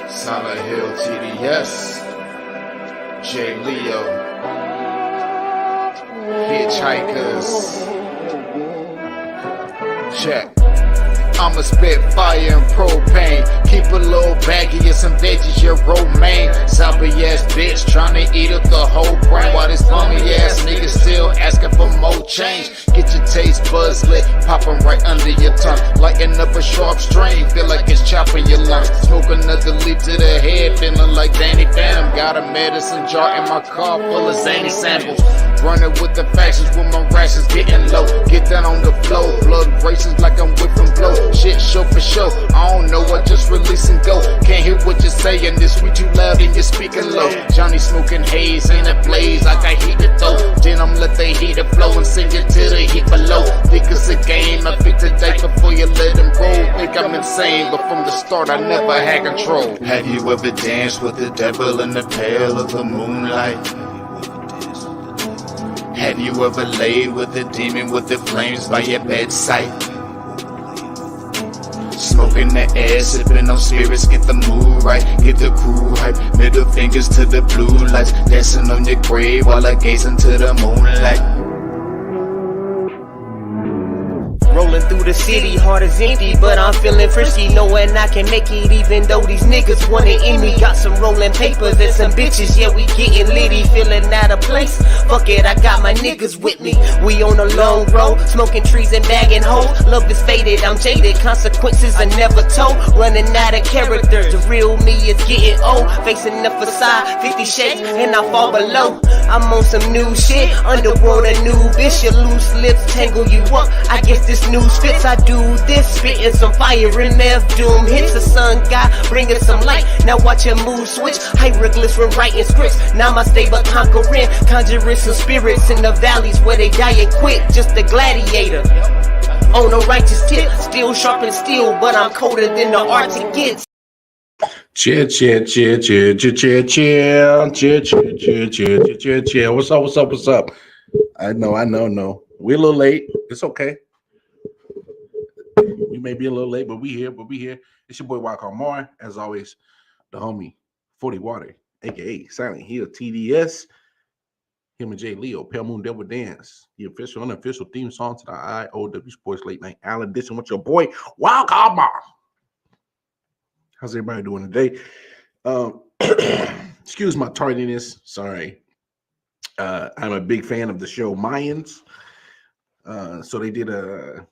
Solid Hill TDS, J. Leo, Hitchhikers, check. I'ma spit fire and propane. Keep a little baggie of some veggies, your romaine. Zombie ass bitch tryna eat up the whole brain. While this bummy ass nigga still asking for more change. Get your taste buds lit, popping right under your tongue. Lighting up a sharp strain, feel like it's chopping your lungs. Smoke another leap to the head, feeling like Danny Phantom. Got a medicine jar in my car full of zany samples. Running with the factions with my rations getting low. Get down on the flow, blood races like I'm whipping blow. Shit show for show, I don't know, I just release and go. Can't hear what you're saying, this we too loud and you're speaking low. Johnny smoking haze in a blaze, I got heated though. Then I'm let the heater flow and send you to the heat below. Think it's a game, I pick the day before you let him roll. Think I'm insane, but from the start I never had control. Have you ever danced with the devil in the pale of the moonlight? Have you ever laid with a demon with the flames by your bedside? Smoking the air, sipping on spirits, get the mood right, get the crew hype. Middle fingers to the blue lights, dancing on your grave while I gaze into the moonlight. Rolling through the city, heart is empty, but I'm feeling frisky, knowing I can make it even though these niggas wanna end me. Got some rolling papers and some bitches, yeah, we getting litty, feeling out of place. Fuck it, I got my niggas with me. We on a long road, smoking trees and bagging hoes. Love is faded, I'm jaded, consequences are never told. Running out of character, the real me is getting old. Facing the facade, 50 shades, and I fall below. I'm on some new shit, underworld a new bitch. Your loose lips tangle you up, I guess this news fits. I do this, spitting some fire in F doom hits. The sun god bringing some light, now watch your mood switch. Hieroglyphs when writing scripts, namaste but conquering. Conjuring some spirits in the valleys where they die and quit. Just a gladiator on a righteous tip, still sharp and steel, but I'm colder than the Arctic gets. Chill. What's up? I know. We're a little late. It's okay. We may be a little late, but we here. It's your boy Wildcard Mar, as always, the homie 40 Water, aka Silent Hill TDS. Him and J. Leo, Pale Moon Devil Dance, the official, unofficial theme song to the I.O.W. Sports Late Night Island Edition with your boy Wildcard Mar. How's everybody doing today? Excuse my tardiness. Sorry. I'm a big fan of the show Mayans. So they did a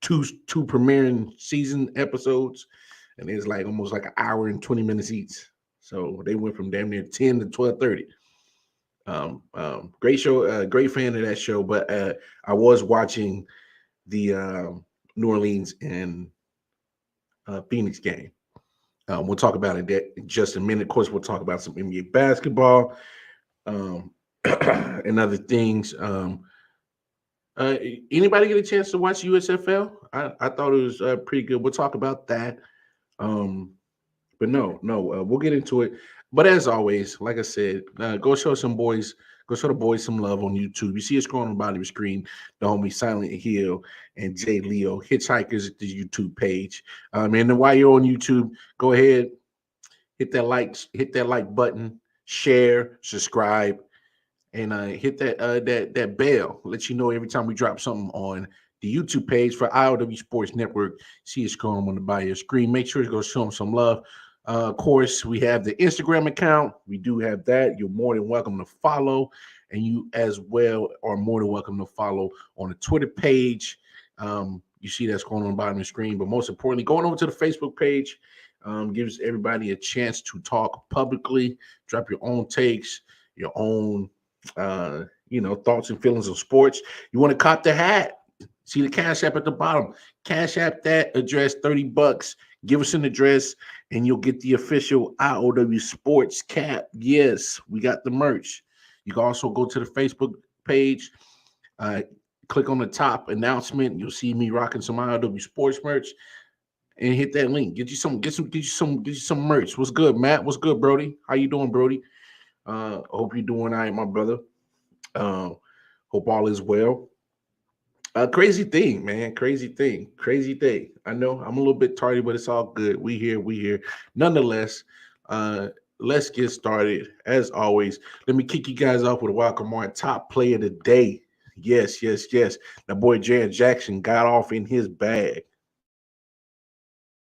two premiering season episodes, and it's like almost like an hour and 20 minutes each. So they went from damn near 10 to 12:30. Great show, great fan of that show. But I was watching the New Orleans and Phoenix game. We'll talk about it in just a minute. Of course, we'll talk about some NBA basketball and other things. Anybody get a chance to watch USFL? I thought it was pretty good. We'll talk about that. But no, we'll get into it. But as always, like I said, go show the boys some love on YouTube. You see it scrolling on the bottom of the screen, the homie Silent Hill and J. Leo, Hitchhikers at the YouTube page. And then while you're on YouTube, go ahead, hit that like button, share, subscribe, and hit that bell. Let you know every time we drop something on the YouTube page for I.O.W. Sports Network. See it scrolling on the bottom of your screen. Make sure to go show them some love. Of course, we have the Instagram account. We do have that. You're more than welcome to follow, and you as well are more than welcome to follow on the Twitter page. You see that's going on the bottom of the screen, but most importantly, going over to the Facebook page gives everybody a chance to talk publicly, drop your own takes, your own thoughts and feelings of sports. You want to cop the hat? See the Cash App at the bottom. Cash App that address, $30. Give us an address, and you'll get the official I.O.W. Sports cap. Yes, we got the merch. You can also go to the Facebook page, click on the top announcement. You'll see me rocking some I.O.W. Sports merch, and hit that link. Get you some merch. What's good, Matt? What's good, Brody? How you doing, Brody? Hope you're doing all right, my brother. Hope all is well. Crazy thing, man. Crazy thing. Crazy thing. I know I'm a little bit tardy, but it's all good. We here. We here. Nonetheless, uh, let's get started. As always, let me kick you guys off with a welcome on top play of the day. Yes, yes, yes. The boy Jared Jackson got off in his bag.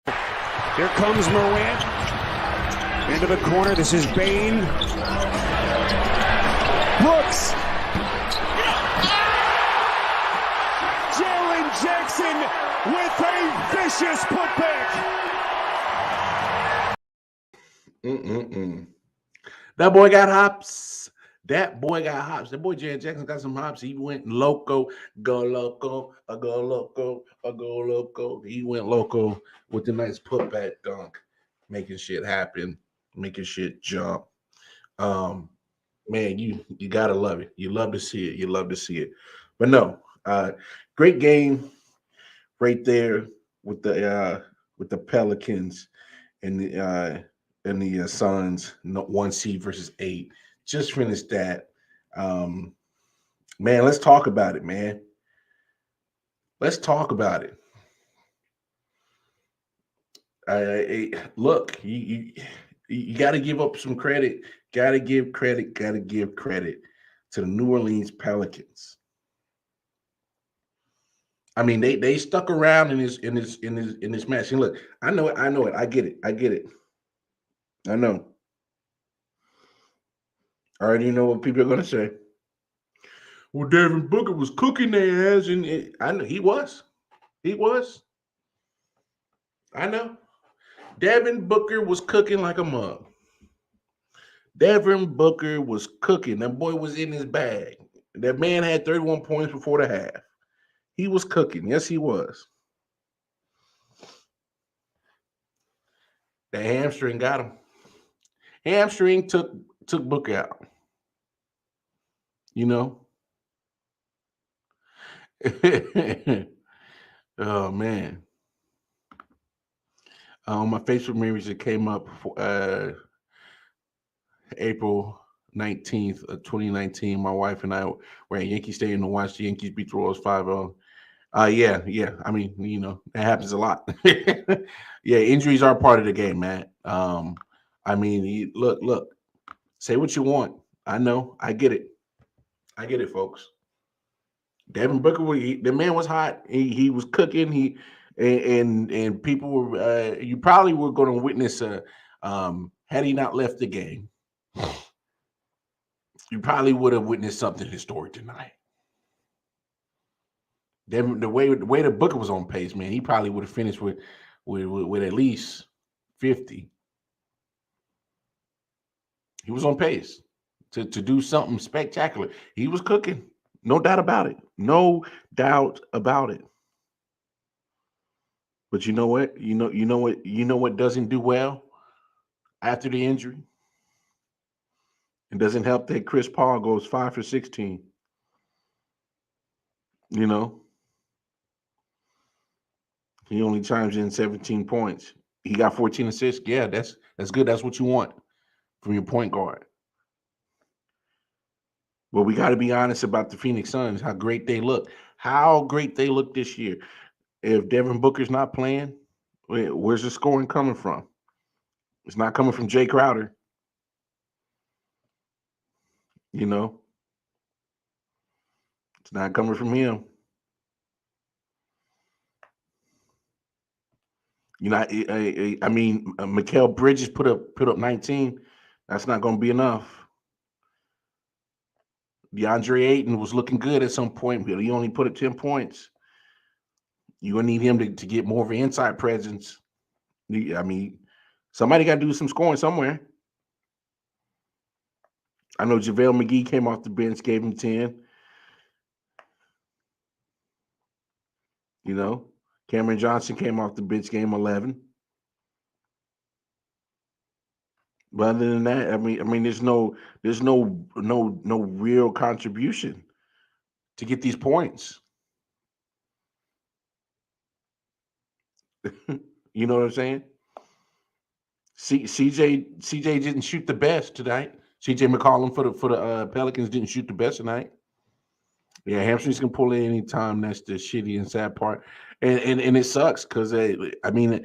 Here comes Morant. Into the corner. This is Bain. Brooks. Jaren Jackson with a vicious putback. That boy got hops. That boy got hops. That boy Jared Jackson got some hops. He went loco, go loco, go loco, go loco. He went loco with the nice putback dunk, making shit happen, making shit jump. Man, you gotta love it. You love to see it. You love to see it. But no, great game right there with the Pelicans and the Suns, 1 seed versus 8. Just finished that. Man, let's talk about it, man. Let's talk about it. Look, you got to give up some credit. Got to give credit. Got to give credit to the New Orleans Pelicans. I mean, they stuck around in this match. And look, I know it. I get it. I know. I already know what people are gonna say. Well, Devin Booker was cooking their ass, and I know he was. He was. I know. Devin Booker was cooking like a mug. Devin Booker was cooking. That boy was in his bag. That man had 31 points before the half. He was cooking. Yes, he was. The hamstring got him. Hamstring took Booker out. You know? Oh, man. My Facebook memories that came up for, April 19th of 2019. My wife and I were at Yankee Stadium to watch the Yankees beat the Royals 5-0. Yeah. I mean, that happens a lot. Yeah, injuries are part of the game, man. I mean, look, say what you want. I know. I get it. Folks. Devin Booker, the man was hot. He was cooking. And people were. You probably were going to witness had he not left the game, you probably would have witnessed something historic tonight. Devin, the way the Booker was on pace, man, he probably would have finished with at least 50. He was on pace to do something spectacular. He was cooking. No doubt about it. No doubt about it. But you know what? You know what doesn't do well after the injury? It doesn't help that Chris Paul goes 5 for 16. You know? He only chimes in 17 points. He got 14 assists. Yeah, that's good. That's what you want from your point guard. But we got to be honest about the Phoenix Suns, how great they look. How great they look this year. If Devin Booker's not playing, where's the scoring coming from? It's not coming from Jay Crowder. You know? It's not coming from him. You know, I mean, Mikal Bridges put up 19. That's not going to be enough. DeAndre Ayton was looking good at some point, but he only put up 10 points. You're going to need him to get more of an inside presence. I mean, somebody got to do some scoring somewhere. I know JaVale McGee came off the bench, gave him 10. You know, Cameron Johnson came off the bench, gave him 11. But other than that, I mean, there's no real contribution to get these points. You know what I'm saying? CJ didn't shoot the best tonight. CJ McCollum for the Pelicans didn't shoot the best tonight. Yeah, hamstrings can pull at any time. That's the shitty and sad part, and it sucks because I mean,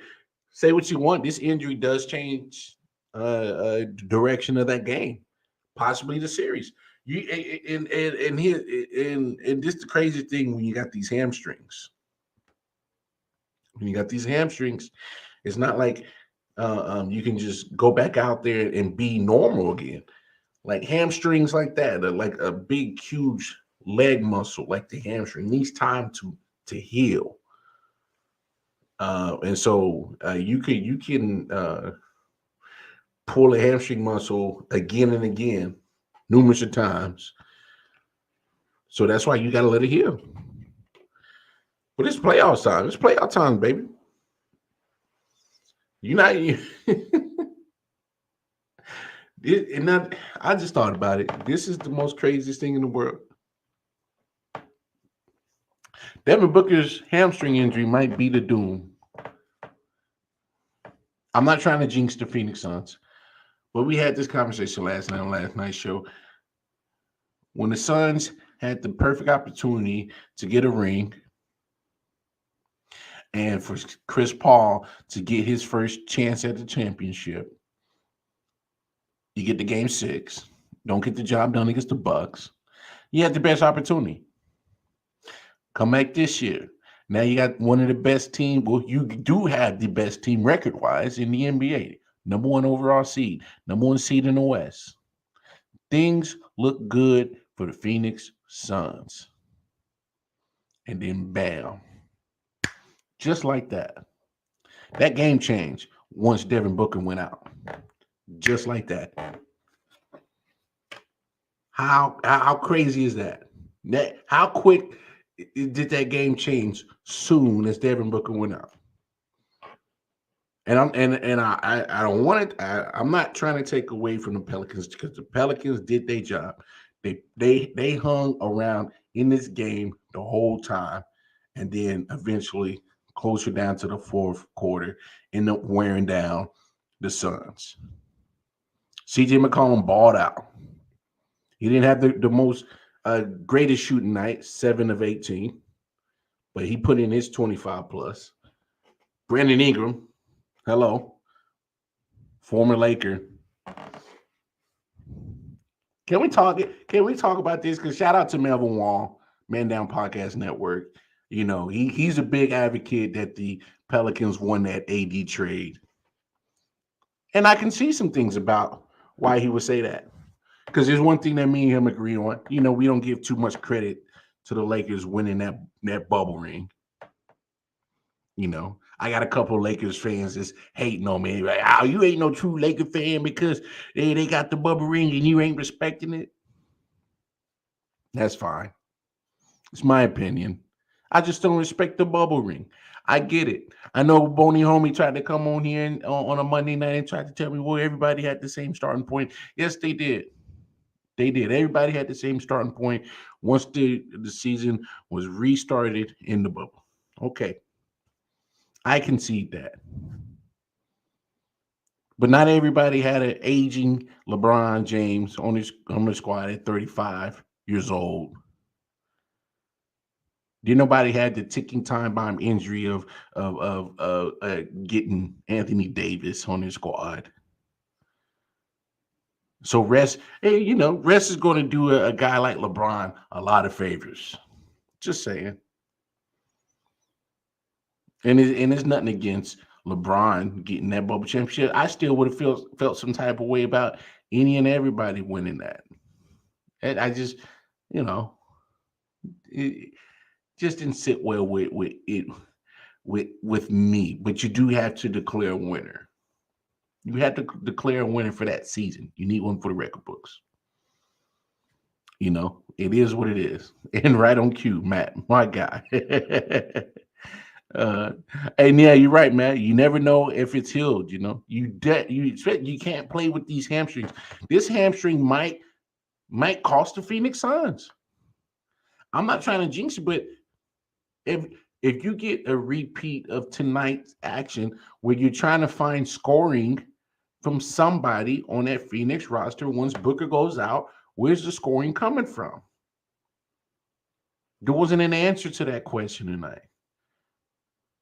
say what you want. This injury does change direction of that game, possibly the series. You and here and this the crazy thing when you got these hamstrings. When you got these hamstrings, it's not like you can just go back out there and be normal again. Like hamstrings like that, like a big, huge leg muscle like the hamstring needs time to heal. And so you can pull a hamstring muscle again and again, numerous of times. So that's why you got to let it heal. But it's playoff time. It's playoff time, baby. You not you. And that, I just thought about it. This is the most craziest thing in the world. Devin Booker's hamstring injury might be the doom. I'm not trying to jinx the Phoenix Suns, but we had this conversation last night on last night's show. When the Suns had the perfect opportunity to get a ring and for Chris Paul to get his first chance at the championship, you get the game 6. Don't get the job done against the Bucks. You had the best opportunity. Come back this year. Now you got one of the best teams. Well, you do have the best team record-wise in the NBA. Number 1 overall seed. Number 1 seed in the West. Things look good for the Phoenix Suns. And then bam. Just like that. That game changed once Devin Booker went out. Just like that. How crazy is that? How quick did that game change soon as Devin Booker went out? And I don't want it. I'm not trying to take away from the Pelicans because the Pelicans did their job. They hung around in this game the whole time, and then eventually closer down to the fourth quarter, end up wearing down the Suns. CJ McCollum balled out. He didn't have the most greatest shooting night, 7 of 18, but he put in his 25 plus. Brandon Ingram, hello, former Laker. Can we talk about this? Because shout out to Melvin Wall, Man Down Podcast Network. You know, he's a big advocate that the Pelicans won that AD trade. And I can see some things about why he would say that. Because there's one thing that me and him agree on. You know, we don't give too much credit to the Lakers winning that bubble ring. You know, I got a couple of Lakers fans that's hating on me. Like, oh, you ain't no true Laker fan because they got the bubble ring and you ain't respecting it. That's fine. It's my opinion. I just don't respect the bubble ring. I get it. I know Boney Homie tried to come on here on a Monday night and tried to tell me, well, everybody had the same starting point. Yes, they did. They did. Everybody had the same starting point once the season was restarted in the bubble. Okay. I concede that. But not everybody had an aging LeBron James on the squad at 35 years old. Did nobody had the ticking time bomb injury of getting Anthony Davis on his squad. So Rest is going to do a guy like LeBron a lot of favors. Just saying. And it's nothing against LeBron getting that bubble championship. I still would have felt some type of way about any and everybody winning that. And I just, it just didn't sit well with me. But you do have to declare a winner. You have to declare a winner for that season. You need one for the record books. You know, it is what it is. And right on cue, Matt, my guy. And yeah, you're right, Matt. You never know if it's healed. You know, you can't play with these hamstrings. This hamstring might cost the Phoenix Suns. I'm not trying to jinx it, but if you get a repeat of tonight's action where you're trying to find scoring from somebody on that Phoenix roster once Booker goes out, where's the scoring coming from? There wasn't an answer to that question tonight.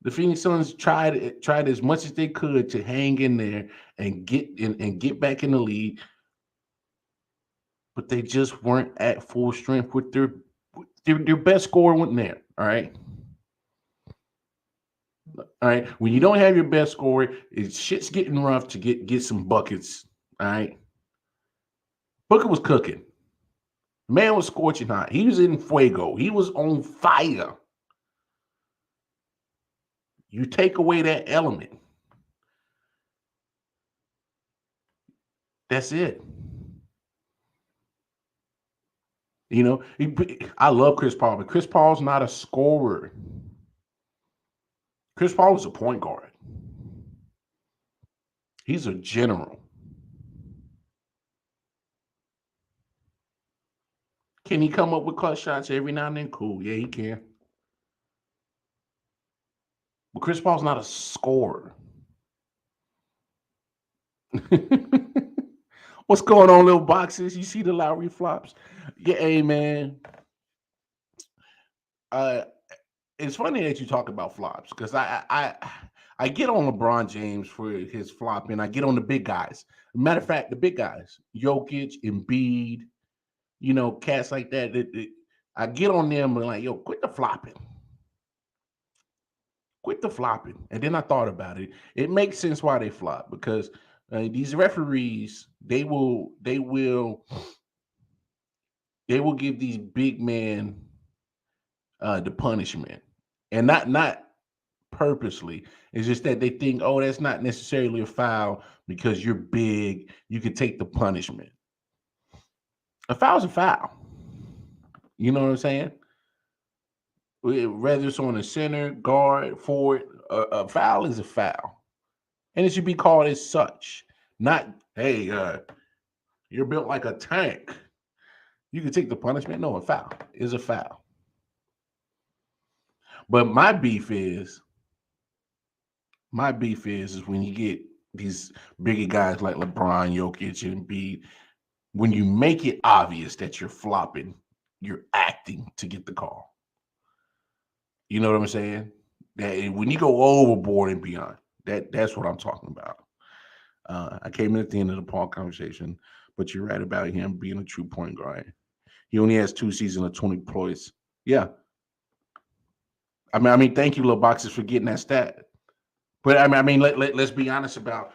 The Phoenix Suns tried as much as they could to hang in there and get back in the lead, but they just weren't at full strength with their best scorer wasn't there. All right. All right. When you don't have your best scorer, shit's getting rough to get some buckets. All right. Booker was cooking. Man was scorching hot. He was in fuego. He was on fire. You take away that element. That's it. You know, I love Chris Paul, but Chris Paul's not a scorer. Chris Paul is a point guard. He's a general. Can he come up with clutch shots every now and then? Cool. Yeah, he can. But Chris Paul's not a scorer. What's going on, little boxes? You see the Lowry flops? Yeah, hey, man. It's funny that you talk about flops because I get on LeBron James for his flop, and I get on the big guys. Matter of fact, the big guys, Jokic, Embiid, you know, cats like that. I get on them and like, yo, quit the flopping. Quit the flopping. And then I thought about it. It makes sense why they flop because these referees, they will give these big men the punishment, and not purposely. It's just that they think, oh, that's not necessarily a foul because you're big. You can take the punishment. A foul's a foul. You know what I'm saying? Whether it's on a center, guard, forward, a foul is a foul, and it should be called as such. Not, hey, you're built like a tank. You can take the punishment. No, a foul is a foul. But my beef is when you get these bigger guys like LeBron, Jokic, and Embiid, when you make it obvious that you're flopping, you're acting to get the call. You know what I'm saying? That when you go overboard and beyond, that's what I'm talking about. I came in at the end of the Paul conversation, but you're right about him being a true point guard. He only has 2 seasons of 20 points. Yeah. I mean, thank you, little boxes, for getting that stat. But I mean, let's be honest about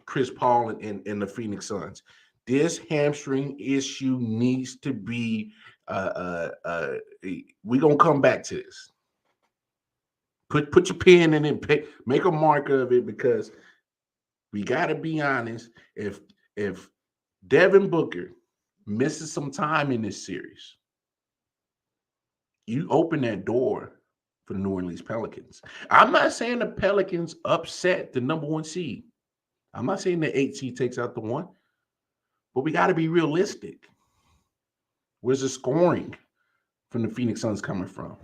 Chris Paul and the Phoenix Suns. This hamstring issue needs to be. We're gonna come back to this. Put your pen in it. Make a mark of it because we got to be honest. If Devin Booker misses some time in this series, you open that door for the New Orleans Pelicans. I'm not saying the Pelicans upset the number 1 seed. I'm not saying the 8 seed takes out the 1, but we got to be realistic. Where's the scoring from the Phoenix Suns coming from?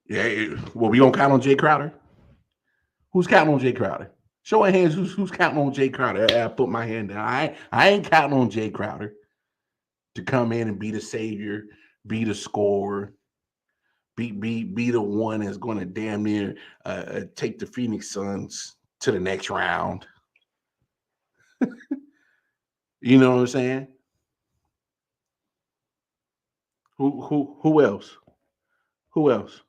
Yeah, well, we gonna count on Jay Crowder. Who's counting on Jay Crowder? Show of hands, who's counting on Jay Crowder? I put my hand down. I ain't counting on Jay Crowder to come in and be the savior, be the scorer, be the one that's going to damn near take the Phoenix Suns to the next round. You know what I'm saying? Who else? Who else?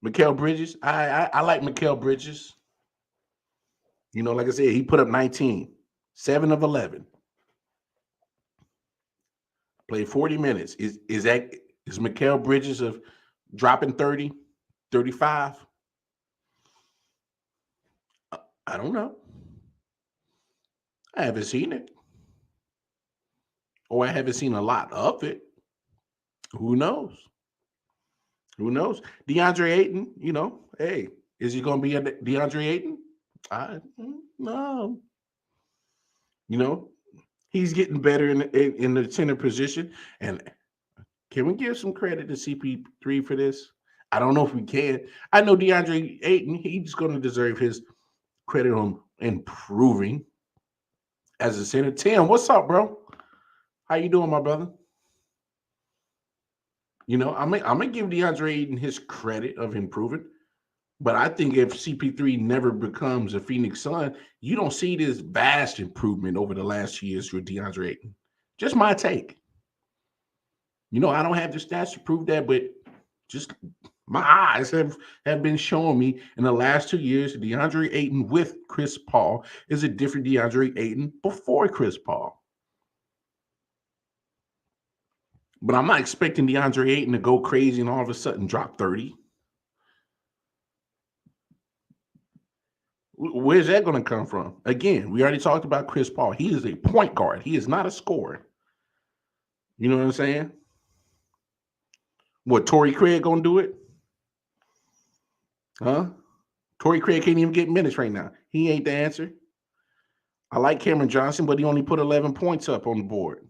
Mikal Bridges. I like Mikal Bridges. You know, like I said, he put up 19, 7 of 11. Played 40 minutes. Is Mikal Bridges of dropping 30, 35? I don't know. I haven't seen it. Or I haven't seen a lot of it. Who knows? Who knows? DeAndre Ayton, you know, hey, is he going to be a DeAndre Ayton? No. You know, he's getting better in the center position. And can we give some credit to CP3 for this? I don't know if we can. I know DeAndre Ayton, he's going to deserve his credit on improving as a center. Tim, what's up, bro? How you doing, my brother? I'm gonna give DeAndre Ayton his credit of improving, but I think if CP3 never becomes a Phoenix Sun, you don't see this vast improvement over the last 2 years for DeAndre Ayton. Just my take. I don't have the stats to prove that, but just my eyes have been showing me in the last 2 years, DeAndre Ayton with Chris Paul is a different DeAndre Ayton before Chris Paul. But I'm not expecting DeAndre Ayton to go crazy and all of a sudden drop 30. Where's that going to come from? Again, we already talked about Chris Paul. He is a point guard. He is not a scorer. You know what I'm saying? What, Torrey Craig going to do it? Huh? Torrey Craig can't even get minutes right now. He ain't the answer. I like Cameron Johnson, but he only put 11 points up on the board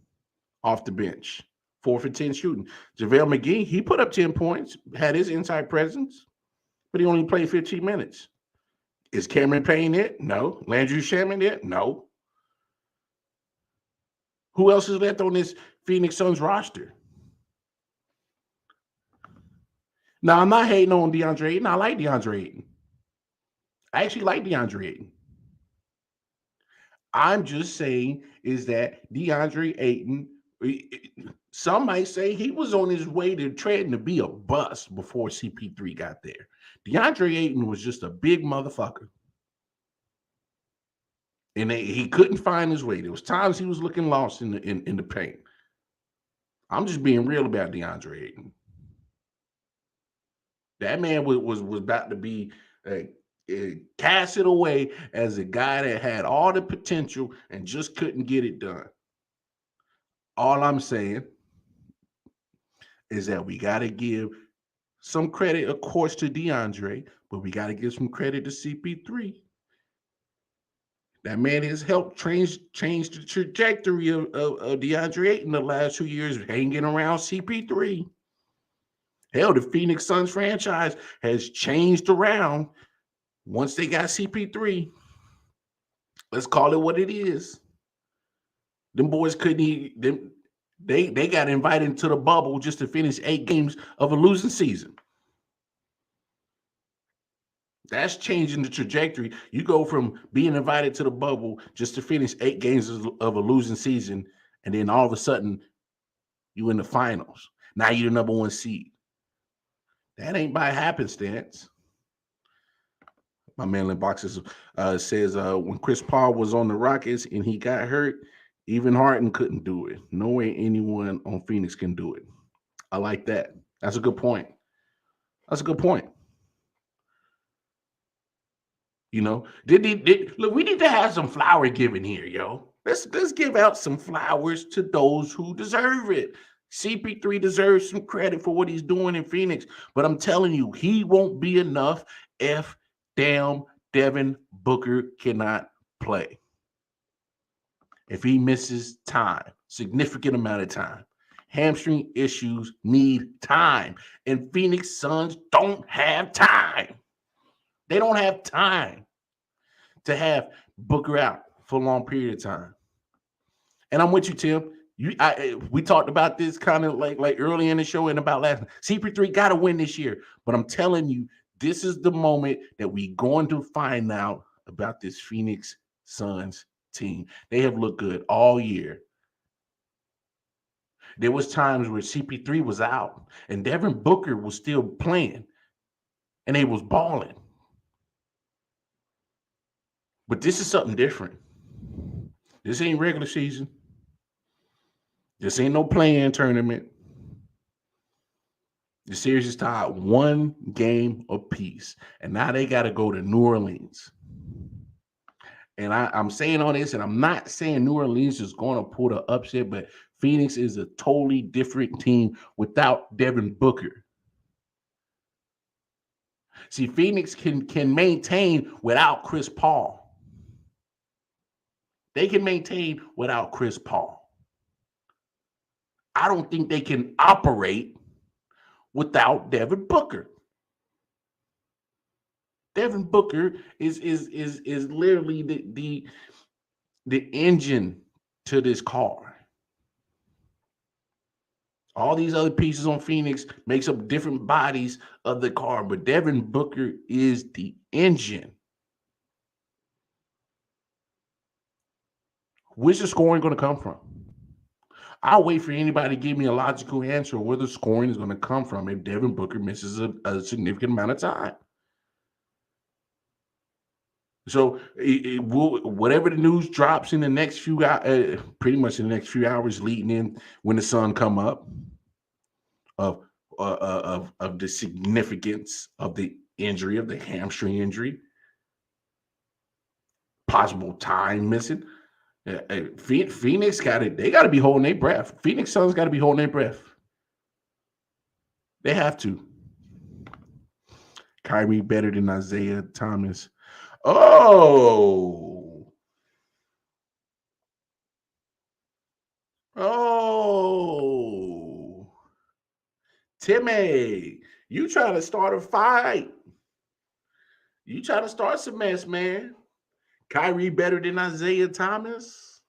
off the bench. 4 for 10 shooting. JaVale McGee, he put up 10 points, had his inside presence, but he only played 15 minutes. Is Cameron Payne it? No. Landry Shaman it? No. Who else is left on this Phoenix Suns roster? Now, I'm not hating on DeAndre Ayton. I like DeAndre Ayton. I actually like DeAndre Ayton. I'm just saying is that DeAndre Ayton, some might say he was on his way to trading to be a bust before CP3 got there. DeAndre Ayton was just a big motherfucker. And he couldn't find his way. There was times he was looking lost in the paint. I'm just being real about DeAndre Ayton. That man was about to be casted away as a guy that had all the potential and just couldn't get it done. All I'm saying is that we got to give some credit, of course, to DeAndre, but we got to give some credit to CP3. That man has helped change the trajectory of DeAndre Ayton the last 2 years, hanging around CP3. Hell, the Phoenix Suns franchise has changed around once they got CP3. Let's call it what it is. Them boys couldn't even, they got invited to the bubble just to finish 8 games of a losing season. That's changing the trajectory. You go from being invited to the bubble just to finish 8 games of a losing season, and then all of a sudden, you in the finals. Now you're the number 1 seed. That ain't by happenstance. My man in boxes says when Chris Paul was on the Rockets and he got hurt, even Harden couldn't do it. No way anyone on Phoenix can do it. I like that. That's a good point. That's a good point. Look, we need to have some flower giving here, yo. Let's give out some flowers to those who deserve it. CP3 deserves some credit for what he's doing in Phoenix, but I'm telling you, he won't be enough if damn Devin Booker cannot play. If he misses time, significant amount of time. Hamstring issues need time, and Phoenix Suns don't have time. They don't have time to have Booker out for a long period of time. And I'm with you, Tim. We talked about this kind of like early in the show and about last. CP3 got to win this year, but I'm telling you, this is the moment that we're going to find out about this Phoenix Suns team. They have looked good all year. There was times where CP3 was out and Devin Booker was still playing, and they was balling. But this is something different. This ain't regular season. This ain't no play-in tournament. The series is tied 1 game apiece. And now they got to go to New Orleans. And I'm saying all this, and I'm not saying New Orleans is going to pull the upset, but Phoenix is a totally different team without Devin Booker. See, Phoenix can maintain without Chris Paul. They can maintain without Chris Paul. I don't think they can operate without Devin Booker. Devin Booker is literally the engine to this car. All these other pieces on Phoenix makes up different bodies of the car, but Devin Booker is the engine. Where's the scoring going to come from? I'll wait for anybody to give me a logical answer where the scoring is going to come from if Devin Booker misses a significant amount of time. So whatever the news drops in the next few pretty much in the next few hours leading in when the sun come up of the significance of the injury, of the hamstring injury, possible time missing. Phoenix got it. They got to be holding their breath. Phoenix Suns got to be holding their breath. They have to. Kyrie better than Isaiah Thomas. Oh, Timmy, you trying to start a fight? You trying to start some mess, man? Kyrie better than Isaiah Thomas?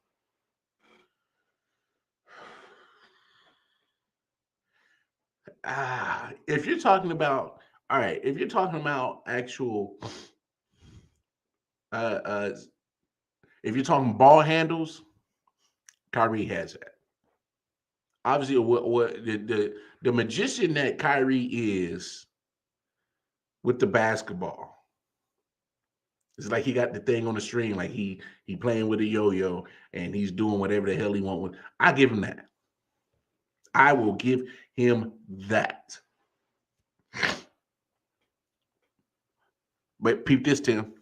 If you're talking about, all right, if you're talking about actual, if you're talking ball handles, Kyrie has that. Obviously, what the magician that Kyrie is with the basketball. It's like he got the thing on the string, like he playing with a yo-yo and he's doing whatever the hell he wants. I give him that. I will give him that. But peep this, Tim.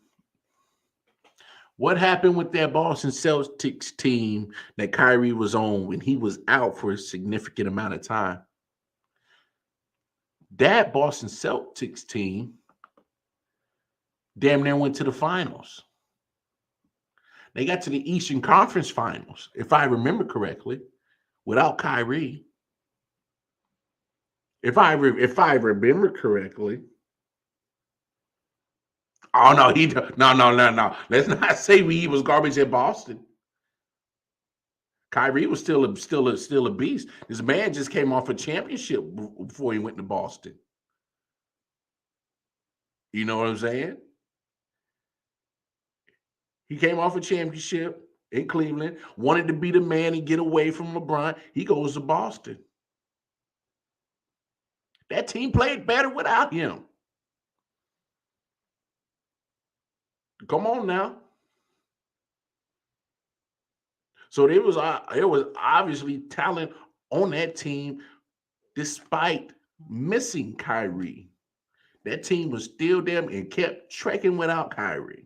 What happened with that Boston Celtics team that Kyrie was on when he was out for a significant amount of time? That Boston Celtics team damn near went to the finals. They got to the Eastern Conference Finals, if I remember correctly, without Kyrie. If I remember correctly. Oh no, no. Let's not say he was garbage at Boston. Kyrie was still a beast. This man just came off a championship before he went to Boston. You know what I'm saying? He came off a championship in Cleveland, wanted to be the man and get away from LeBron. He goes to Boston. That team played better without him. Come on now. So there was obviously talent on that team despite missing Kyrie. That team was still there and kept trekking without Kyrie.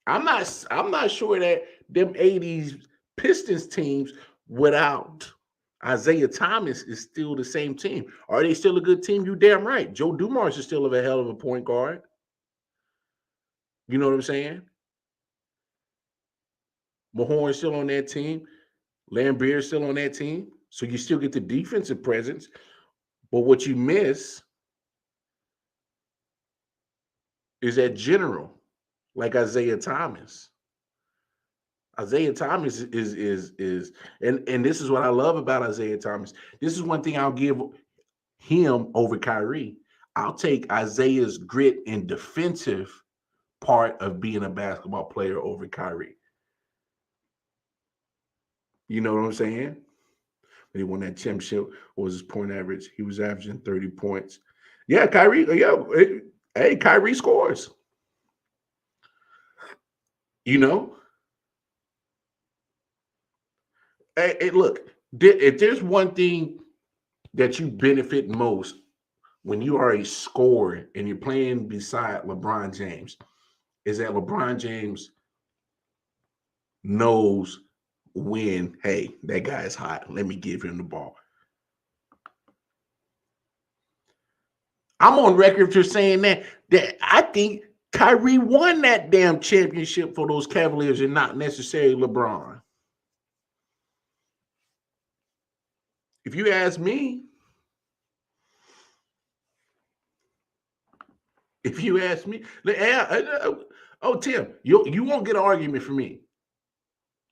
I'm not sure that them 80s Pistons teams without Isaiah Thomas is still the same team. Are they still a good team? You damn right. Joe Dumars is still a hell of a point guard. You know what I'm saying? Mahorn's still on that team. Lambert's still on that team. So you still get the defensive presence. But what you miss is that general, like Isaiah Thomas. Isaiah Thomas is and this is what I love about Isaiah Thomas. This is one thing I'll give him over Kyrie. I'll take Isaiah's grit and defensive part of being a basketball player over Kyrie. You know what I'm saying? When he won that championship, what was his point average? He was averaging 30 points. Yeah, Kyrie, hey, Kyrie scores. You know? Hey, look, if there's one thing that you benefit most when you are a scorer and you're playing beside LeBron James, is that LeBron James knows when, hey, that guy is hot. Let me give him the ball. I'm on record for saying that I think Kyrie won that damn championship for those Cavaliers and not necessarily LeBron. If you ask me, Tim, you won't get an argument from me.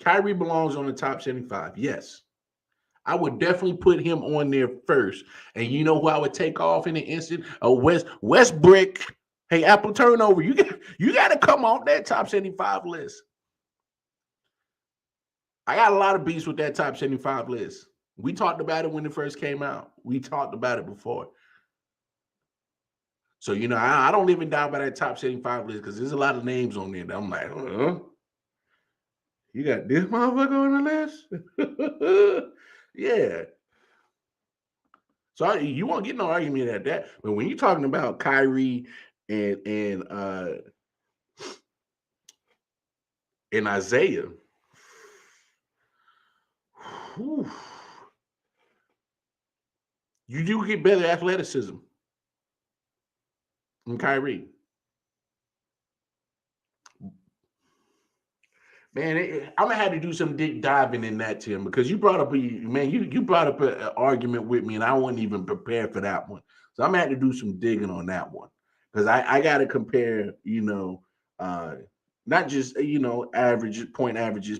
Kyrie belongs on the top 75. Yes. I would definitely put him on there first. And you know who I would take off in an instant? Westbrook. Hey, Apple turnover. You got to come off that top 75 list. I got a lot of beats with that top 75 list. We talked about it when it first came out. We talked about it before. So, you know, I don't live and die by that top 75 list because there's a lot of names on there that I'm like, you got this motherfucker on the list? Yeah. So you won't get no argument at that. But when you're talking about Kyrie and Isaiah, whew, you do get better athleticism than Kyrie. Man, I'm gonna have to do some deep diving in that, Tim, because you brought up you brought up an argument with me, and I wasn't even prepared for that one. So I'm gonna have to do some digging on that one because I got to compare, not just averages,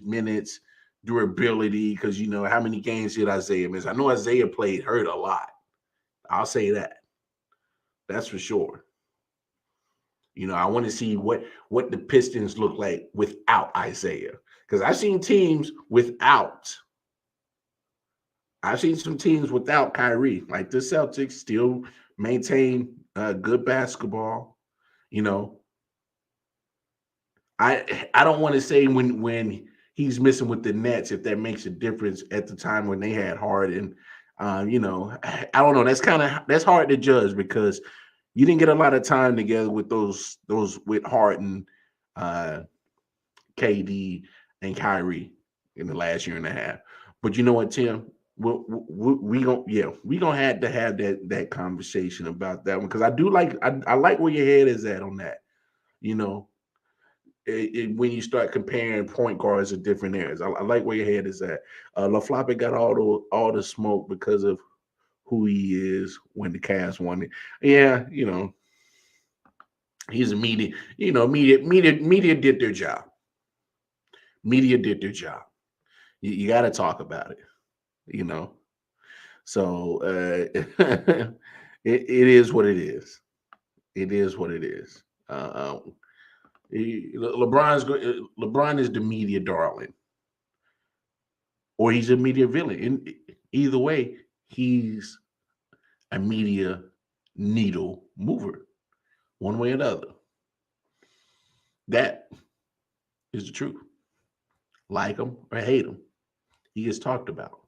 minutes, durability, because how many games did Isaiah miss? I know Isaiah played hurt a lot. I'll say that. That's for sure. I want to see what the Pistons look like without Isaiah. Because I've seen teams without. I've seen some teams without Kyrie. Like the Celtics still maintain good basketball. I don't want to say when he's missing with the Nets, if that makes a difference at the time when they had Harden. I don't know. That's hard to judge because you didn't get a lot of time together with those with Harden, KD, and Kyrie in the last year and a half. But you know what, Tim? We gonna have to have that conversation about that one because I do like I like where your head is at on that. When you start comparing point guards in different areas, I like where your head is at. LaFlop got all the smoke because of who he is when the Cavs won it. Yeah, he's a media. Media did their job. Media did their job. You got to talk about it. So it is what it is. It is what it is. LeBron is the media darling, or he's a media villain. Either way, he's a media needle mover, one way or another. That is the truth. Like him or hate him, he gets talked about.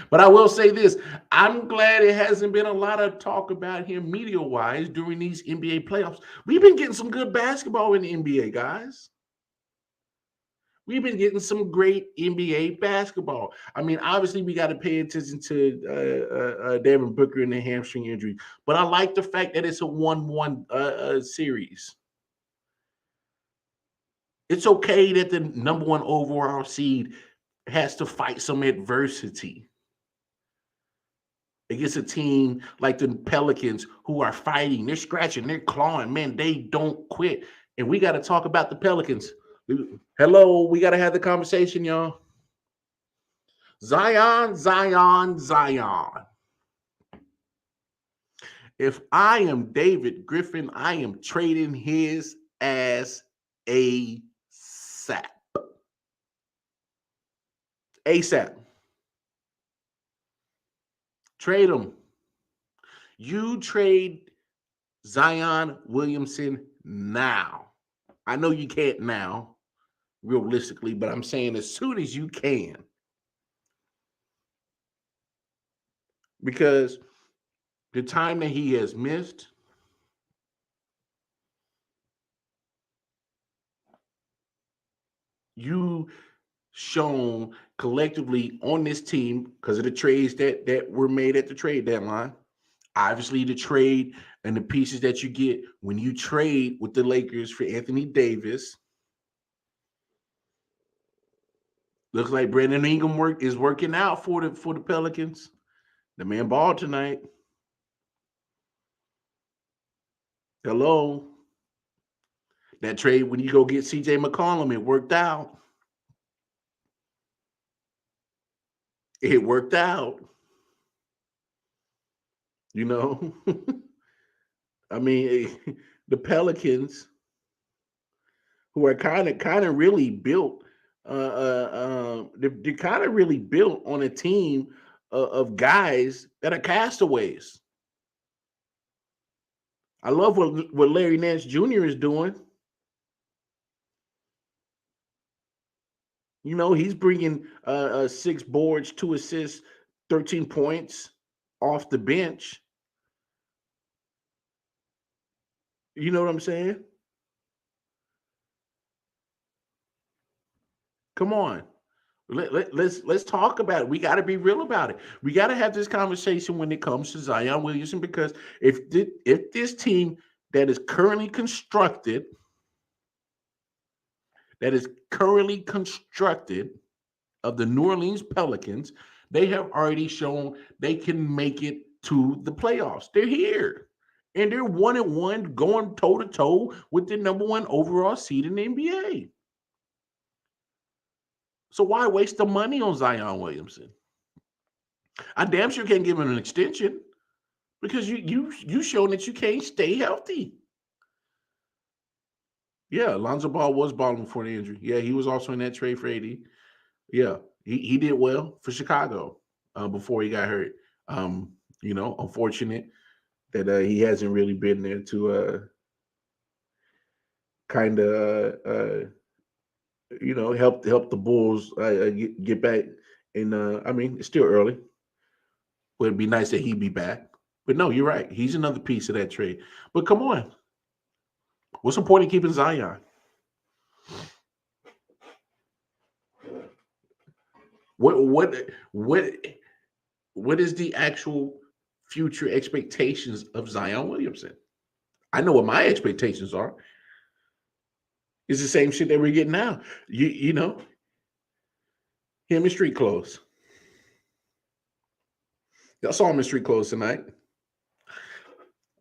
But I will say this, I'm glad it hasn't been a lot of talk about him media-wise during these NBA playoffs. We've been getting some good basketball in the NBA, guys. We've been getting some great NBA basketball. I mean, obviously, we got to pay attention to Devin Booker and the hamstring injury. But I like the fact that it's a 1-1 series. It's okay that the number one overall seed has to fight some adversity against a team like the Pelicans who are fighting. They're scratching, they're clawing. Man, they don't quit. And we got to talk about the Pelicans. Hello, we got to have the conversation, y'all. Zion. If I am David Griffin, I am trading his ass ASAP. ASAP. Trade him. You trade Zion Williamson now. I know you can't now, realistically, but I'm saying as soon as you can. Because the time that he has missed, you shown collectively on this team because of the trades that were made at the trade deadline. Obviously, the trade and the pieces that you get when you trade with the Lakers for Anthony Davis. Looks like Brandon Ingram is working out for the Pelicans. The man balled tonight. Hello. That trade when you go get CJ McCollum, it worked out. It worked out. You know, I mean, the Pelicans, who are kind of really built, they're kind of really built on a team of guys that are castaways. I love what Larry Nance Jr. is doing. You know, he's bringing 6 boards, 2 assists, 13 points off the bench. You know what I'm saying? Come on. Let's talk about it. We got to be real about it. We got to have this conversation when it comes to Zion Williamson, because if this team that is currently constructed, of the New Orleans Pelicans, they have already shown they can make it to the playoffs. They're here. And they're 1-1, going toe to toe with the number 1 overall seed in the NBA. So why waste the money on Zion Williamson? I damn sure can't give him an extension, because you shown that you can't stay healthy. Yeah, Lonzo Ball was balling before the injury. Yeah, he was also in that trade for AD. Yeah, he did well for Chicago before he got hurt. Unfortunate that he hasn't really been there to kind of help the Bulls get back. And I mean, it's still early. But it'd be nice that he'd be back. But no, you're right. He's another piece of that trade. But come on, what's the point of keeping Zion? What is the actual future expectations of Zion Williamson? I know what my expectations are. It's the same shit that we're getting now. You know, him in street clothes. Y'all saw him in street clothes tonight.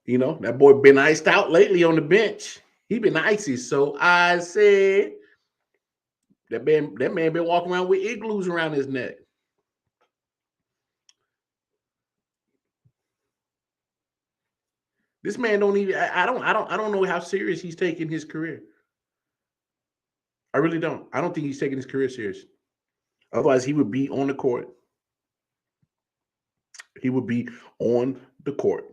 You know, that boy been iced out lately on the bench. He been icy. So I said that man been walking around with igloos around his neck. This man don't even. I don't know how serious he's taking his career. I really don't. I don't think he's taking his career serious. Otherwise, he would be on the court. He would be on the court.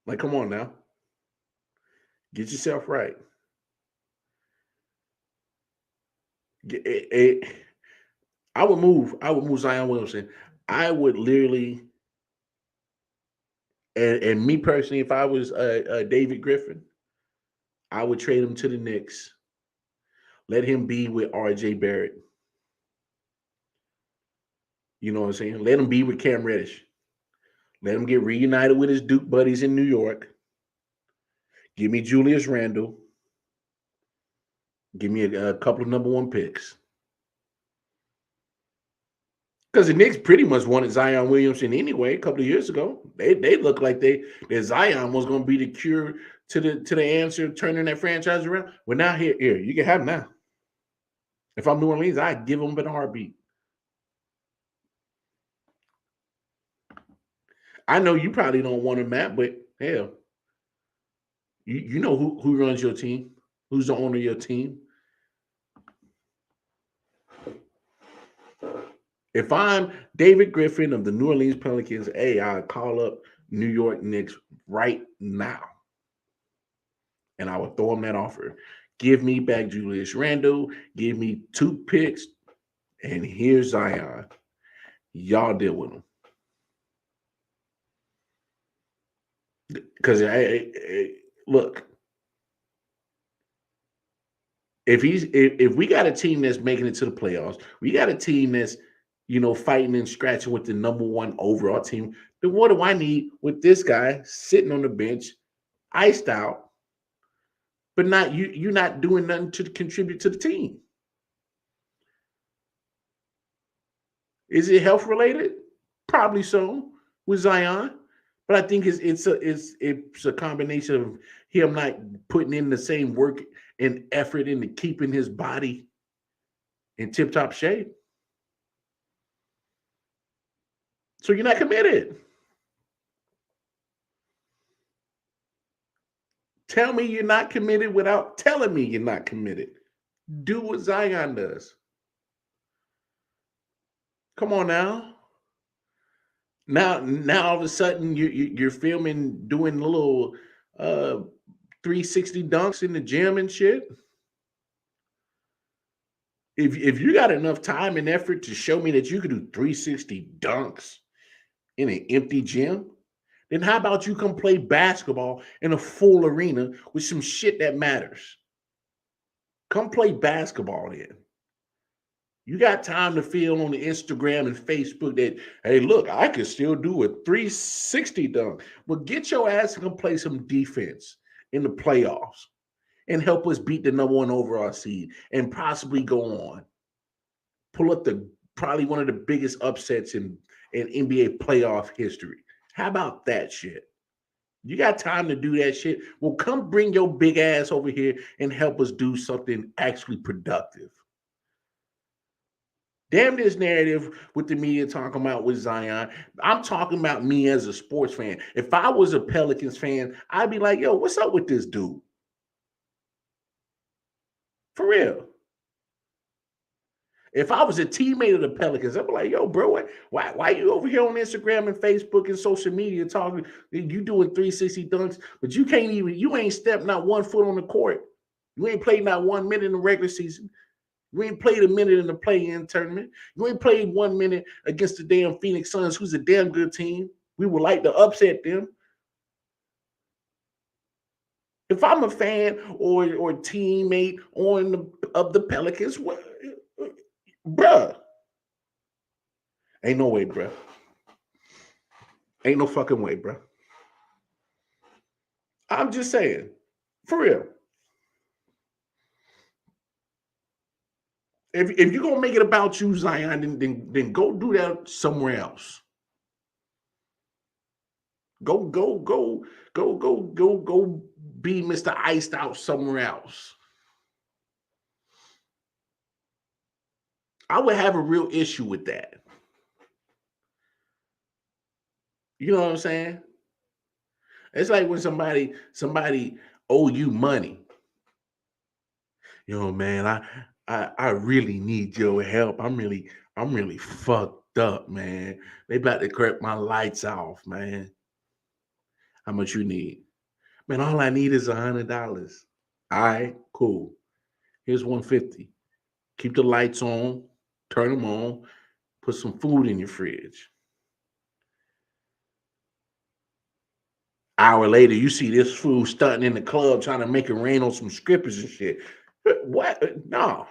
Like, come on now. Get yourself right. I would move Zion Williamson. I would literally, and me personally, if I was David Griffin, I would trade him to the Knicks. Let him be with RJ Barrett. You know what I'm saying? Let him be with Cam Reddish. Let him get reunited with his Duke buddies in New York. Give me Julius Randle. Give me a couple of number 1 picks. Because the Knicks pretty much wanted Zion Williamson anyway a couple of years ago. They looked like that Zion was going to be the cure to the answer, turning that franchise around. Well, now here, you can have him now. If I'm New Orleans, I'd give him a heartbeat. I know you probably don't want him, Matt, but hell, you know who runs your team, who's the owner of your team. If I'm David Griffin of the New Orleans Pelicans, I'll call up New York Knicks right now, and I would throw them that offer. Give me back Julius Randle. Give me 2 picks, and here's Zion. Y'all deal with him. Because look, if we got a team that's making it to the playoffs, we got a team that's fighting and scratching with the number 1 overall team, then what do I need with this guy sitting on the bench, iced out, but not you're not doing nothing to contribute to the team? Is it health related? Probably so with Zion. But I think it's a combination of him not putting in the same work and effort into keeping his body in tip-top shape. So you're not committed. Tell me you're not committed without telling me you're not committed. Do what Zion does. Come on now. Now all of a sudden you're filming doing little 360 dunks in the gym and shit. If you got enough time and effort to show me that you could do 360 dunks in an empty gym, then how about you come play basketball in a full arena with some shit that matters? Come play basketball then. You got time to feel on the Instagram and Facebook that, hey, look, I could still do a 360 dunk. Well, get your ass and come play some defense in the playoffs and help us beat the #1 overall seed and possibly go on. Pull up probably one of the biggest upsets in NBA playoff history. How about that shit? You got time to do that shit? Well, come bring your big ass over here and help us do something actually productive. Damn this narrative with the media talking about with Zion. I'm talking about me as a sports fan. If I was a Pelicans fan, I'd be like, yo, what's up with this dude? For real. If I was a teammate of the Pelicans, I'd be like, yo, bro, why you over here on Instagram and Facebook and social media talking, you doing 360 dunks, but you ain't stepped not 1 foot on the court. You ain't played not 1 minute in the regular season. You ain't played a minute in the play-in tournament. You ain't played 1 minute against the damn Phoenix Suns, who's a damn good team. We would like to upset them. If I'm a fan or teammate of the Pelicans, bruh, ain't no way, bruh. Ain't no fucking way, bruh. I'm just saying, for real. If you're gonna make it about you, Zion, then go do that somewhere else. Go be Mr. Iced Out somewhere else. I would have a real issue with that. You know what I'm saying? It's like when somebody owe you money. Yo, man, I really need your help. I'm really fucked up, man. They about to cut my lights off, man. How much you need? Man, all I need is $100. All right, cool. Here's $150. Keep the lights on, turn them on, put some food in your fridge. Hour later, you see this fool stunting in the club trying to make it rain on some strippers and shit. What? No,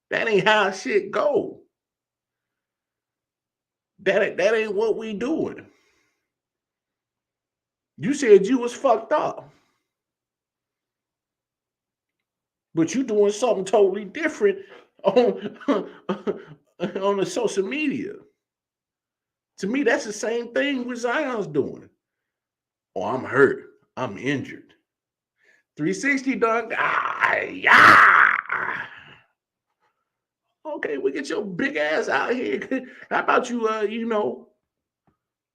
that ain't how shit go. That ain't what we doing. You said you was fucked up. But you doing something totally different on the social media. To me, that's the same thing what Zion's doing. Oh, I'm hurt. I'm injured. 360 dunk. Yeah. Okay, we get your big ass out here. How about you,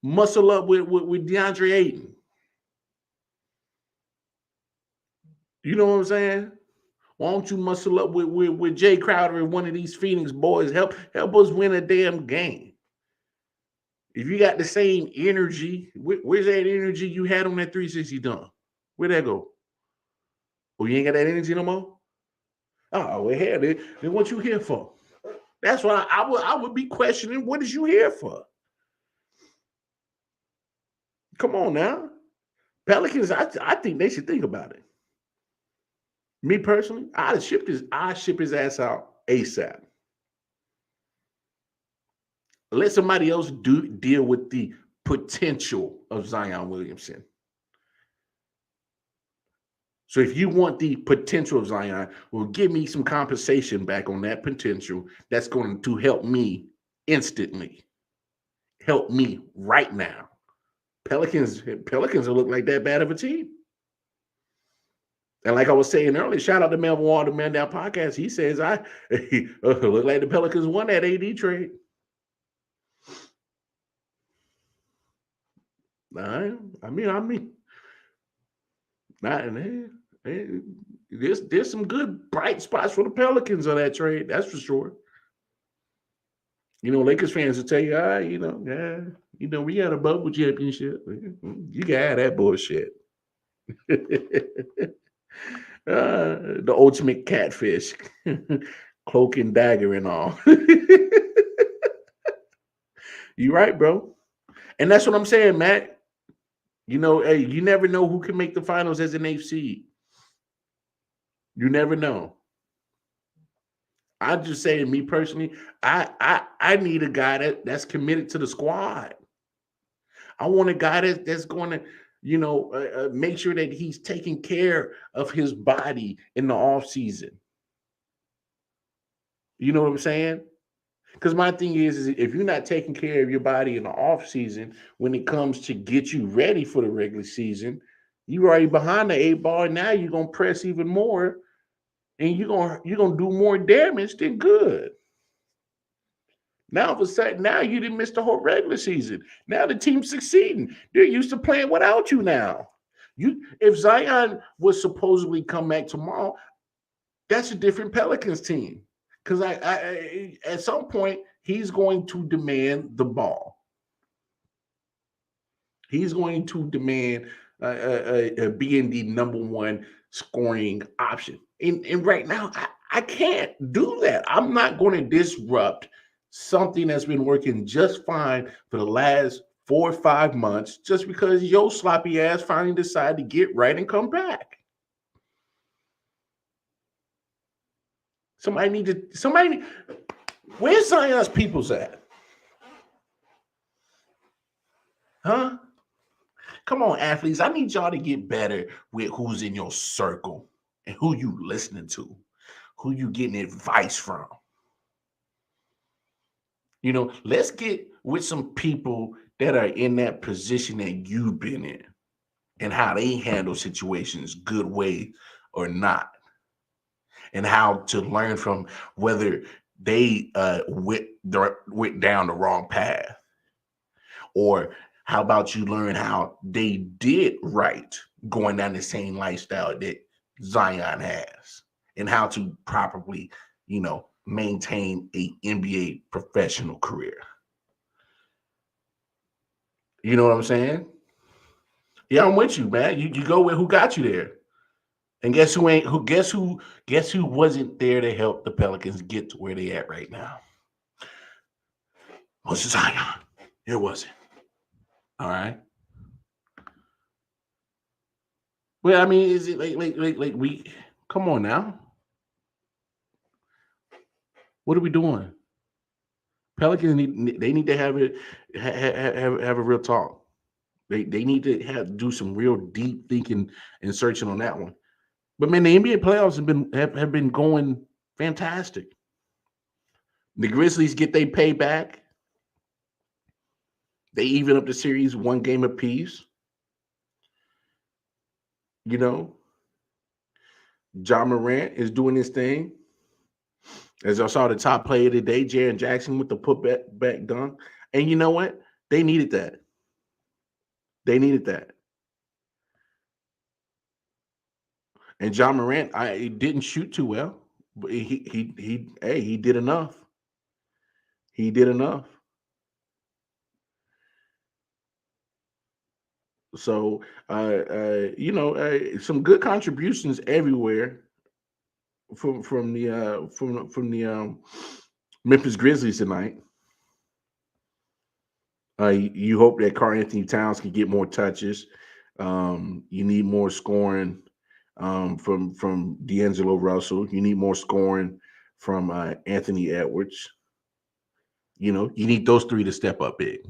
muscle up with DeAndre Ayton? You know what I'm saying? Why don't you muscle up with Jay Crowder and one of these Phoenix boys? Help us win a damn game. If you got the same energy, where's that energy you had on that 360 dunk? Where'd that go? Oh, you ain't got that energy no more? Oh, well, hell, then what you here for? That's why I would be questioning, what is you here for? Come on now. Pelicans, I think they should think about it. Me personally, I'd ship his ass out ASAP. Let somebody else deal with the potential of Zion Williamson. So if you want the potential of Zion, well, give me some compensation back on that potential. That's going to help me instantly. Help me right now. Pelicans will look like that bad of a team. And like I was saying earlier, shout out to Melvin Walter, Man Down Podcast. He says, I look like the Pelicans won that AD trade. I mean, there's some good bright spots for the Pelicans on that trade. That's for sure. Lakers fans will tell you, we got a bubble championship. You can have that bullshit. The ultimate catfish, cloak and dagger and all. You right, bro. And that's what I'm saying, Matt. Hey, you never know who can make the finals as an eighth seed. You never know. I'm just saying, me personally, I need a guy that's committed to the squad. I want a guy that's going to, make sure that he's taking care of his body in the off season. You know what I'm saying? Because my thing is if you're not taking care of your body in the off season, when it comes to get you ready for the regular season, you're already behind the 8 ball. And now you're gonna press even more, and you're gonna do more damage than good. Now all of a sudden, now you didn't miss the whole regular season. Now the team's succeeding. They're used to playing without you now. If Zion was supposedly come back tomorrow, that's a different Pelicans team. Because I at some point, he's going to demand the ball. He's going to demand being the number one scoring option. And right now, I can't do that. I'm not going to disrupt something that's been working just fine for the last 4 or 5 months just because your sloppy ass finally decided to get right and come back. Where's Zion's peoples at? Huh? Come on, athletes. I need y'all to get better with who's in your circle and who you listening to, who you getting advice from. Let's get with some people that are in that position that you've been in and how they handle situations, good way or not. And how to learn from whether they went down the wrong path. Or how about you learn how they did right going down the same lifestyle that Zion has, and how to properly, maintain a NBA professional career. You know what I'm saying? Yeah, I'm with you, man. You go with who got you there. And guess who wasn't there to help the Pelicans get to where they at right now? Was Zion. It wasn't. All right. Well, I mean, is it like we come on now? What are we doing? Pelicans need to have a real talk. They need to do some real deep thinking and searching on that one. But man, the NBA playoffs have been going fantastic. The Grizzlies get their payback. They even up the series 1 game apiece. Ja Morant is doing his thing. As I saw the top player today, Jaren Jackson with the putback dunk. And you know what? They needed that. And Ja Morant, he didn't shoot too well, but he did enough. He did enough. So some good contributions everywhere from the Memphis Grizzlies tonight. You hope that Karl-Anthony Towns can get more touches. You need more scoring from D'Angelo Russell. You need more scoring from Anthony Edwards. You need those 3 to step up big.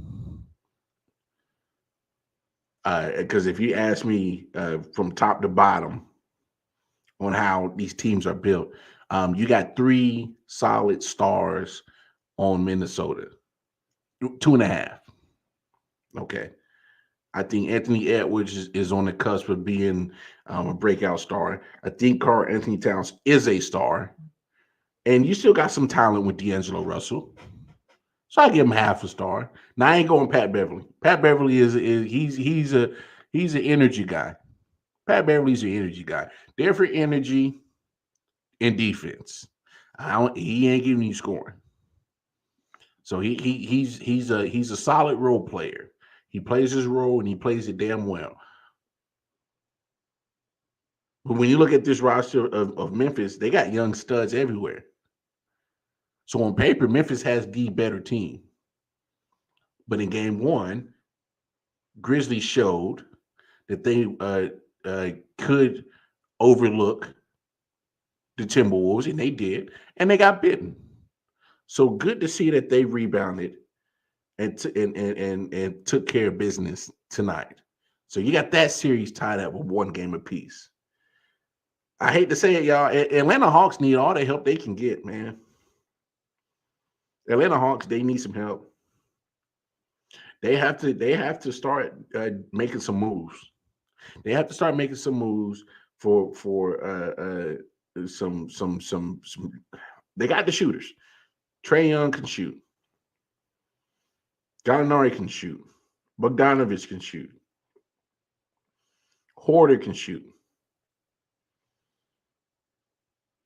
Because if you ask me from top to bottom on how these teams are built, you got 3 solid stars on Minnesota. 2.5. Okay. I think Anthony Edwards is on the cusp of being a breakout star. I think Karl Anthony Towns is a star. And you still got some talent with D'Angelo Russell. So I give him half a star. Now I ain't going Pat Beverly. Pat Beverly is he's an energy guy. Pat Beverly's an energy guy. Different energy and defense. He ain't giving you scoring. So he's a solid role player. He plays his role and he plays it damn well. But when you look at this roster of Memphis, they got young studs everywhere. So on paper, Memphis has the better team. But in game one, Grizzlies showed that they could overlook the Timberwolves, and they did, and they got bitten. So good to see that they rebounded and took care of business tonight. So you got that series tied up with one game apiece. I hate to say it, y'all. Atlanta Hawks need all the help they can get, man. Atlanta Hawks, they need some help. They have to start making some moves. They have to start making some moves for some. They got the shooters. Trae Young can shoot. Gallinari can shoot. Bogdanovich can shoot. Horder can shoot.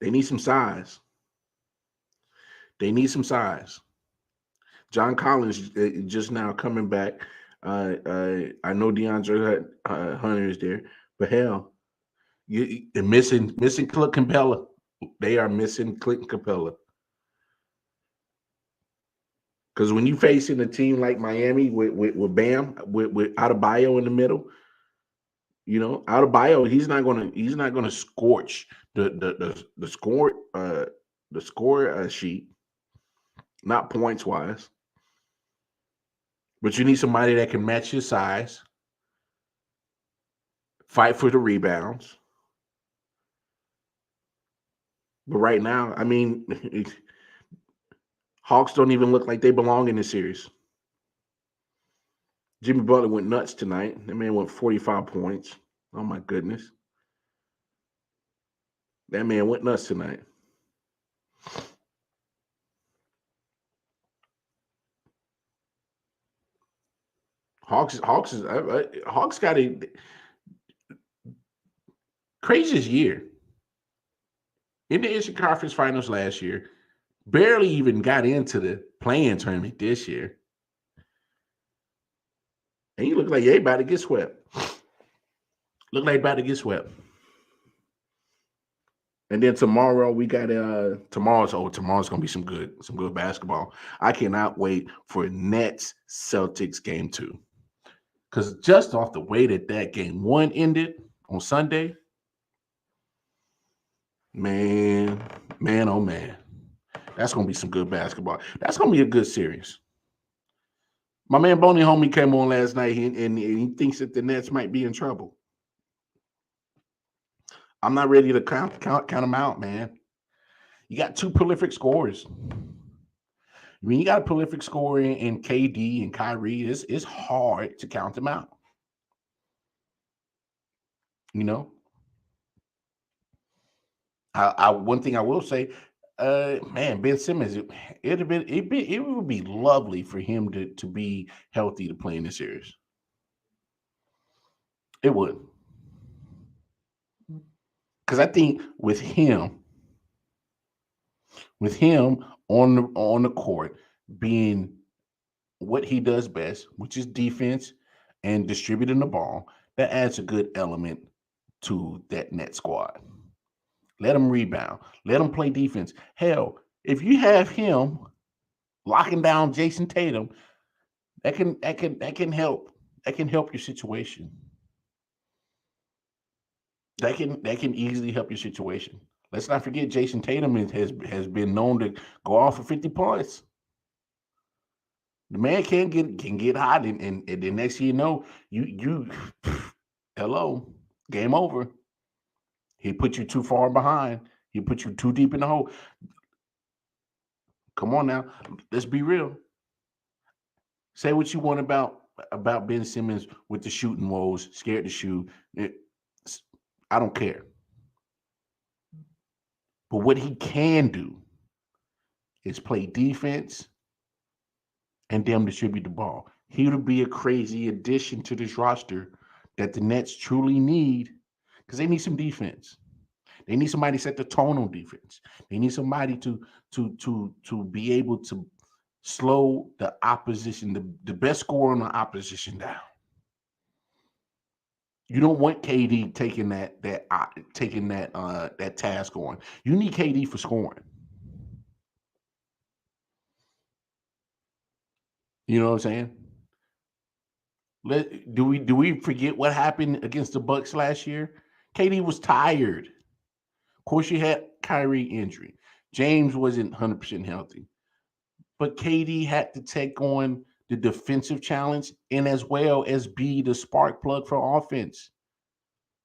They need some size. They need some size. John Collins just now coming back. I know DeAndre Hunter is there, but hell, they're missing Clint Capella. They are missing Clint Capella. Because when you facing a team like Miami with Bam, with I.O.W in the middle, you know, I.O.W, he's not gonna scorch the score sheet, not points wise. But you need somebody that can match his size, fight for the rebounds. But right now, I mean, Hawks don't even look like they belong in this series. Jimmy Butler went nuts tonight. That man went 45 points. Oh, my goodness. That man went nuts tonight. Hawks got a craziest year. In the Eastern Conference Finals last year, barely even got into the play-in tournament this year. And you look like you're about to get swept. Look like about to get swept. And then tomorrow we got tomorrow's gonna be some good basketball. I cannot wait for Nets Celtics game 2. Because just off the way that game 1 ended on Sunday, man, oh man, that's gonna be some good basketball. That's gonna be a good series. My man Boney Homie came on last night and he thinks that the Nets might be in trouble. I'm not ready to count them out, man. You got 2 prolific scorers. I mean, you got a prolific scorer in KD and Kyrie. It's hard to count them out. You know? One thing I will say, man, Ben Simmons, it would be lovely for him to be healthy to play in this series. It would. Because I think with him on the court being what he does best, which is defense and distributing the ball, that adds a good element to that net squad. Let him rebound. Let him play defense. Hell, if you have him locking down Jason Tatum, that can help. That can help your situation. That can easily help your situation. Let's not forget Jason Tatum has been known to go off for 50 points. The man can get hot, and the next thing you know, you hello, game over. He put you too far behind. He put you too deep in the hole. Come on now, let's be real. Say what you want about about Ben Simmons with the shooting woes, scared to shoot. I don't care. But what he can do is play defense and damn distribute the ball. He would be a crazy addition to this roster that the Nets truly need because they need some defense. They need somebody to set the tone on defense. They need somebody to be able to slow the opposition, the best scorer on the opposition down. You don't want KD taking that task on. You need KD for scoring. You know what I'm saying? Do we forget what happened against the Bucks last year? KD was tired. Of course, you had Kyrie injury. James wasn't 100% healthy. But KD had to take on the defensive challenge and as well as be the spark plug for offense.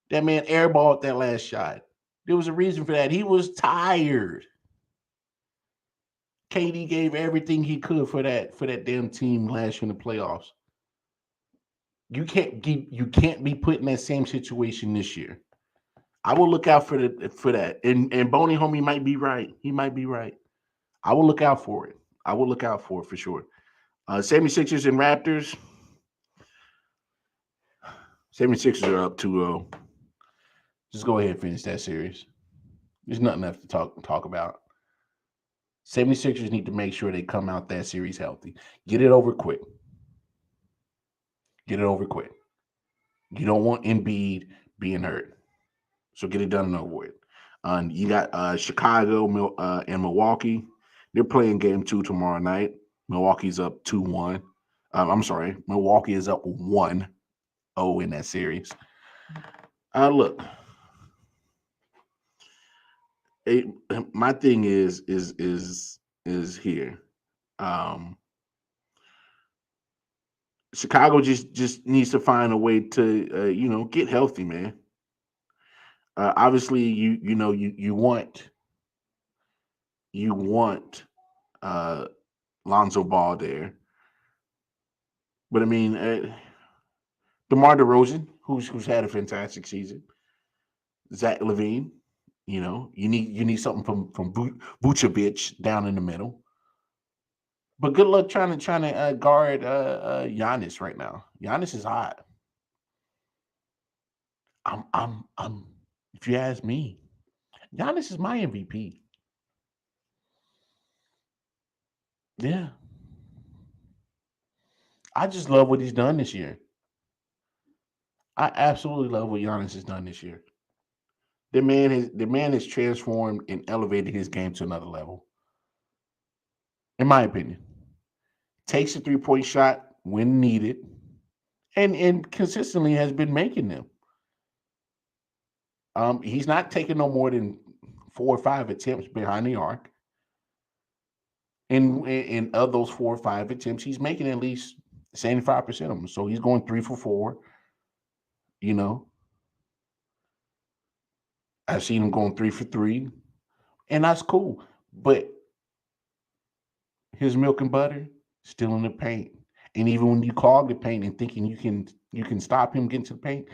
That man airballed that last shot. There was a reason for that. He was tired. KD gave everything he could for that damn team last year in the playoffs. You can't be put in that same situation this year. I will look out for that. And Boney homie might be right. He might be right. I will look out for it. I will look out for it for sure. 76ers and Raptors. 76ers are up 2-0. Just go ahead and finish that series. There's nothing left to talk about. 76ers need to make sure they come out that series healthy. Get it over quick. Get it over quick. You don't want Embiid being hurt. So get it done and over with. You got Chicago and Milwaukee. They're playing game 2 tomorrow night. Milwaukee's up 2-1. I'm sorry. Milwaukee is up 1-0 in that series. Look. My thing is here. Chicago just needs to find a way to get healthy, man. Obviously, you want Lonzo Ball there, but I mean, DeMar DeRozan, who's had a fantastic season, Zach LaVine. You need something from Vucevic down in the middle. But good luck trying to guard Giannis right now. Giannis is hot. I'm if you ask me, Giannis is my MVP. Yeah. I just love what he's done this year. I absolutely love what Giannis has done this year. The man has transformed and elevated his game to another level. In my opinion. Takes a 3-point shot when needed and consistently has been making them. He's not taking no more than 4 or 5 attempts behind the arc. And of those 4 or 5 attempts, he's making at least 75% of them. So he's going 3 for 4. I've seen him going 3 for 3, and that's cool. But his milk and butter still in the paint. And even when you clog the paint and thinking you can stop him getting to the paint,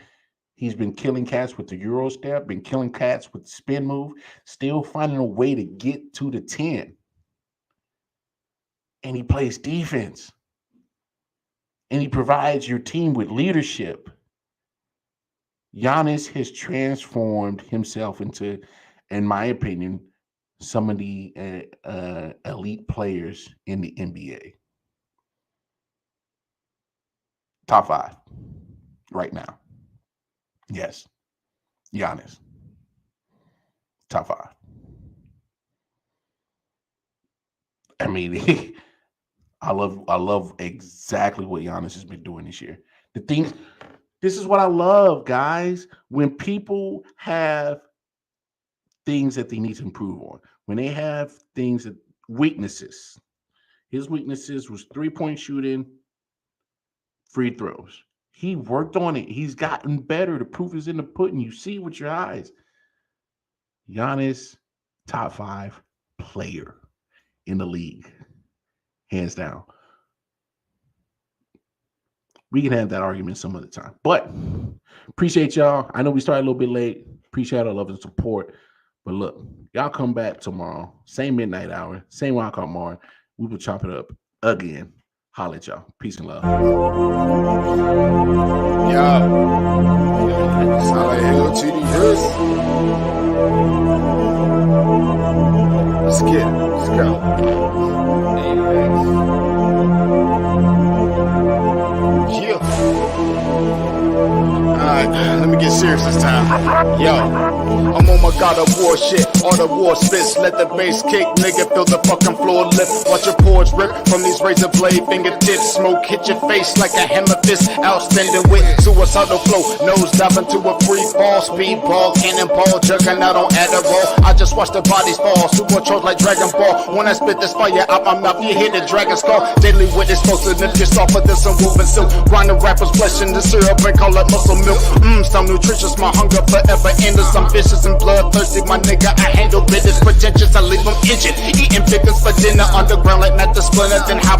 he's been killing cats with the Euro step, been killing cats with the spin move, still finding a way to get to the 10. And he plays defense. And he provides your team with leadership. Giannis has transformed himself into, in my opinion, some of the elite players in the NBA. Top 5 right now. Yes. Giannis. Top 5. I mean, I love exactly what Giannis has been doing this year. This is what I love, guys. When people have things that they need to improve on, when they have weaknesses. His weaknesses was 3-point shooting, free throws. He worked on it. He's gotten better. The proof is in the pudding. You see with your eyes. Giannis, top 5 player in the league. Hands down. we can have that argument some other time. But appreciate y'all. I know we started a little bit late. Appreciate our love and support. But look, y'all come back tomorrow. Same midnight hour. Same Wildcard Martin. We will chop it up again. Holla at y'all. Peace and love. Yeah. Sound like LTD this. Let's get it. Let's go. Yeah. Alright, let me get serious this time. Yo, I'm on my God of War shit. All the war spits, let the bass kick, nigga, feel the fucking floor lift. Watch your pores rip from these razor blade fingertips. Smoke hit your face like a hammer fist. Outstanding with suicidal flow. Nose diving to a free fall. Speedball, cannonball, jerking out on Adderall. I just watch the bodies fall. Supercharged like Dragon Ball. When I spit this fire out my mouth, you hear the dragon's call. Deadly with explosiveness, just softer than some woven silk. Grind the rapper's flesh in the syrup and call it muscle milk. Some nutritious, my hunger forever endless. I'm vicious and bloodthirsty, my nigga. I handle business pretentious, I leave them injured. Eating pickles for dinner underground like Matt the Splinter. Then hop